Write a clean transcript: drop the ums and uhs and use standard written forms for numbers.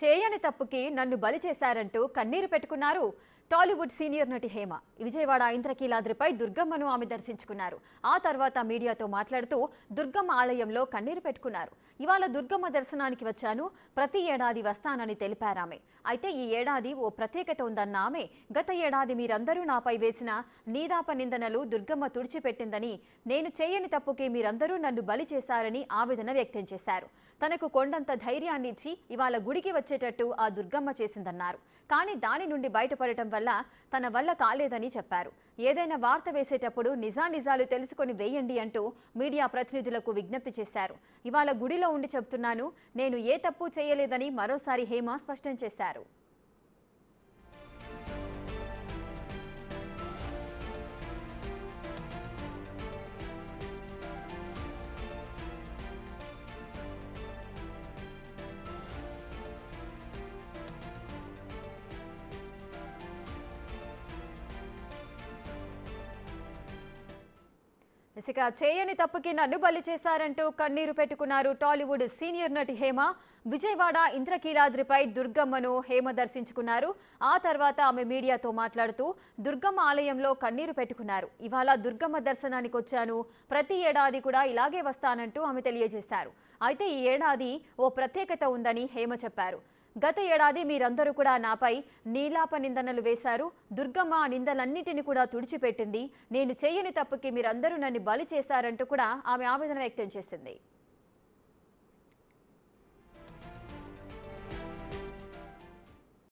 చేయని తప్పుకి నన్ను బలి చేశారంటూ కన్నీరు పెట్టుకున్నారు టాలీవుడ్ సీనియర్ నటి హేమ. విజయవాడ ఇంద్రకీలాద్రిపై దుర్గమ్మను ఆమె దర్శించుకున్నారు. ఆ తర్వాత మీడియాతో మాట్లాడుతూ దుర్గమ్మ ఆలయంలో కన్నీరు పెట్టుకున్నారు. ఇవాళ దుర్గమ్మ దర్శనానికి వచ్చాను, ప్రతి ఏడాది వస్తానని తెలిపారామె. అయితే ఈ ఏడాది ఓ ప్రత్యేకత ఉందన్న ఆమె, గత ఏడాది మీరందరూ నాపై వేసిన నీదాప నిందనలు దుర్గమ్మ తుడిచిపెట్టిందని, నేను చేయని తప్పుకి మీరందరూ నన్ను బలి చేశారని ఆవేదన వ్యక్తం చేశారు. తనకు కొండంత ధైర్యాన్ని ఇచ్చి ఇవాళ గుడికి వచ్చేటట్టు ఆ దుర్గమ్మ చేసిందన్నారు. కానీ దాని నుండి బయటపడటం వల్ల తన వల్ల కాలేదని చెప్పారు. ఏదైనా వార్త వేసేటప్పుడు నిజానిజాలు తెలుసుకొని వేయండి అంటూ మీడియా ప్రతినిధులకు విజ్ఞప్తి చేశారు. ఇవాళ గుడిలో ఉండి చెప్తున్నాను, నేను ఏ తప్పు చేయలేదని మరోసారి హేమ స్పష్టం చేశారు. ఇక చేయని తప్పుకి నన్ను బలి చేశారంటూ కన్నీరు పెట్టుకున్నారు టాలీవుడ్ సీనియర్ నటి హేమ. విజయవాడ ఇంద్రకీలాద్రిపై దుర్గమ్మను హేమ దర్శించుకున్నారు. ఆ తర్వాత ఆమె మీడియాతో మాట్లాడుతూ దుర్గమ్మ ఆలయంలో కన్నీరు పెట్టుకున్నారు. ఇవాళ దుర్గమ్మ దర్శనానికి వచ్చాను, ప్రతి ఏడాది కూడా ఇలాగే వస్తానంటూ ఆమె తెలియజేశారు. అయితే ఈ ఏడాది ఓ ప్రత్యేకత ఉందని హేమ చెప్పారు. గత ఏడాది మీరందరూ కూడా నాపై నీలాప నిందనలు వేశారు. దుర్గమ్మ ఆ నిందలన్నిటిని కూడా తుడిచిపెట్టింది. నేను చేయని తప్పుకి మీరందరూ నన్ను బలి చేశారంటూ కూడా ఆమె ఆవేదన వ్యక్తం చేసింది.